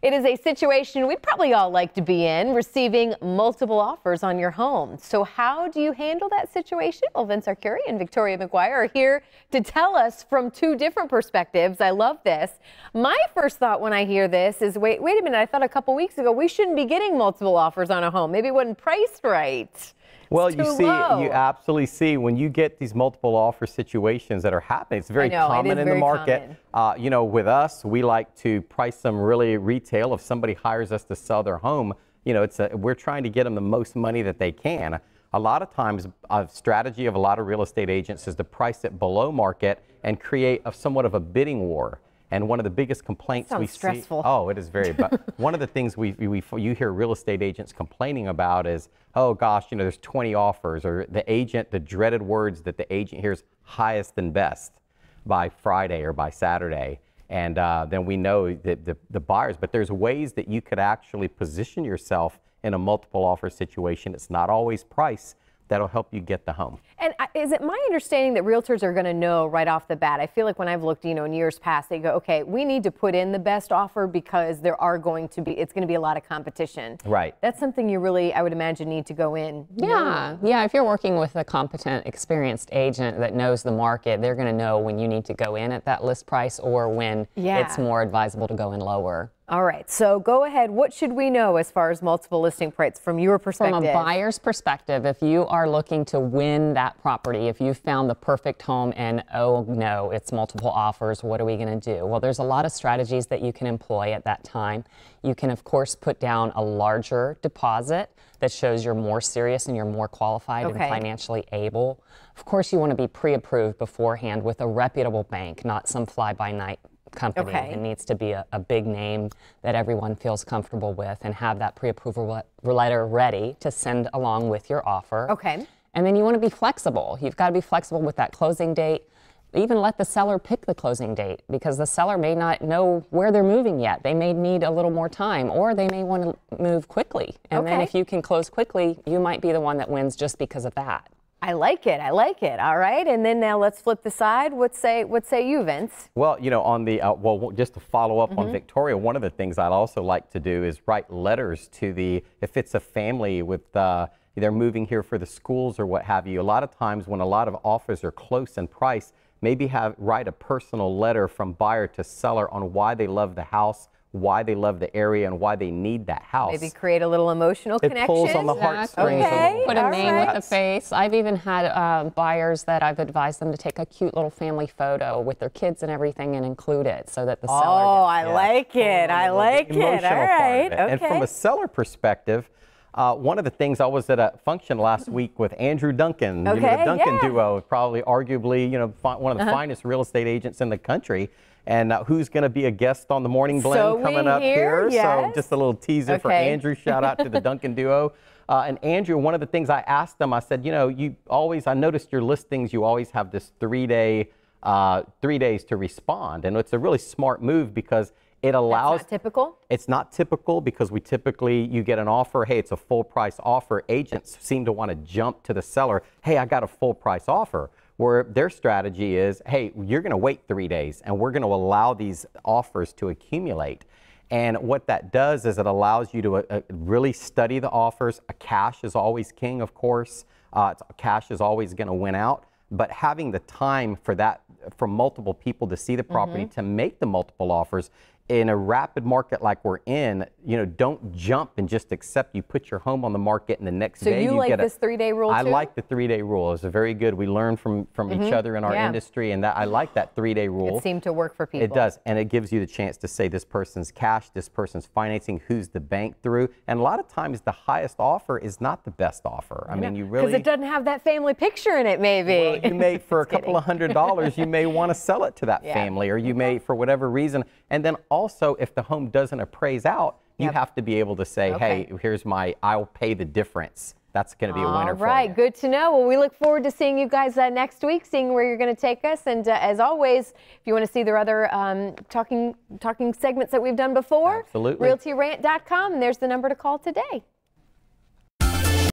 It is a situation we'd probably all like to be in, receiving multiple offers on your home. So how do you handle that situation? Well, Vince Arcuri and Victoria McGuire are here to tell us from two different perspectives. I love this. My first thought when I hear this is, wait a minute, I thought a couple weeks ago we shouldn't be getting multiple offers on a home. Maybe it wasn't priced right. Well, you absolutely see when you get these multiple offer situations that are happening. It's very common in the market. You know, with us, we like to price them really retail. If somebody hires us to sell their home, you know, we're trying to get them the most money that they can. A lot of times, a strategy of a lot of real estate agents is to price it below market and create somewhat of a bidding war. And one of the biggest complaints we see, it is very, but one of the things you hear real estate agents complaining about is, oh gosh, you know, there's 20 offers, or the dreaded words that the agent hears, highest and best by Friday or by Saturday. And then we know that the buyers, but there's ways that you could actually position yourself in a multiple offer situation. It's not always price that'll help you get the home. And is it my understanding that realtors are going to know right off the bat? I feel like when I've looked, you know, in years past, they go, okay, we need to put in the best offer because it's going to be a lot of competition. Right. That's something you really, I would imagine, need to go in. Yeah. If you're working with a competent, experienced agent that knows the market, they're going to know when you need to go in at that list price or when it's more advisable to go in lower. All right, so go ahead. What should we know as far as multiple listing price from your perspective? From a buyer's perspective, if you are looking to win that property, if you found the perfect home and, oh no, it's multiple offers, what are we going to do? Well, there's a lot of strategies that you can employ at that time. You can, of course, put down a larger deposit that shows you're more serious and you're more qualified and financially able. Of course, you want to be pre-approved beforehand with a reputable bank, not some fly-by-night company. It needs to be a big name that everyone feels comfortable with, and have that pre-approval letter ready to send along with your offer. And then you want to be flexible. You've got to be flexible with that closing date. Even let the seller pick the closing date, because the seller may not know where they're moving yet. They may need a little more time, or they may want to move quickly. And then if you can close quickly, you might be the one that wins just because of that. I like it. All right. And then now let's flip the side. What say you, Vince? Well, you know, on the, just to follow up on Victoria, one of the things I'd also like to do is write letters to if it's a family with, they're moving here for the schools or what have you. A lot of times when a lot of offers are close in price, maybe write a personal letter from buyer to seller on why they love the house, why they love the area, and why they need that house. Maybe create a little emotional connection. It pulls on the heartstrings. Put a name with a face. I've even had buyers that I've advised them to take a cute little family photo with their kids and everything and include it so that the seller I like it. All right. And from a seller perspective, one of the things, I was at a function last week with Andrew Duncan, you know, the Duncan duo, probably arguably, you know, one of the finest real estate agents in the country. And who's going to be a guest on the Morning Blend coming up here. So just a little teaser for Andrew. Shout out to the Duncan duo. And Andrew, one of the things I asked them, I said, you know, I noticed your listings, you always have this 3 days to respond. And it's a really smart move because it allows. That's not typical? It's not typical because you get an offer, hey, it's a full price offer. Agents seem to want to jump to the seller, hey, I got a full price offer. Where their strategy is, hey, you're going to wait 3 days and we're going to allow these offers to accumulate. And what that does is it allows you to really study the offers. A cash is always king, of course. Cash is always going to win out. But having the time for multiple people to see the property, to make the multiple offers, in a rapid market like we're in, you know, don't jump and just accept you put your home on the market and the next day you like this 3-day rule too? I like the 3-day rule. It's a very good. We learn from each other in our industry, and I like that 3-day rule. It seemed to work for people. It does, and it gives you the chance to say this person's cash, this person's financing, who's the bank through, and a lot of times the highest offer is not the best offer. I mean, you really, because it doesn't have that family picture in it, maybe. Well, you may, for a couple of $100s, you may want to sell it to that family, or you may, for whatever reason, and then also if the home doesn't appraise out, you have to be able to say, hey, I'll pay the difference. That's going to be a winner for you. All right, good to know. Well, we look forward to seeing you guys next week, seeing where you're going to take us. And as always, if you want to see the other talking segments that we've done before, absolutely, realtyrant.com, and there's the number to call today.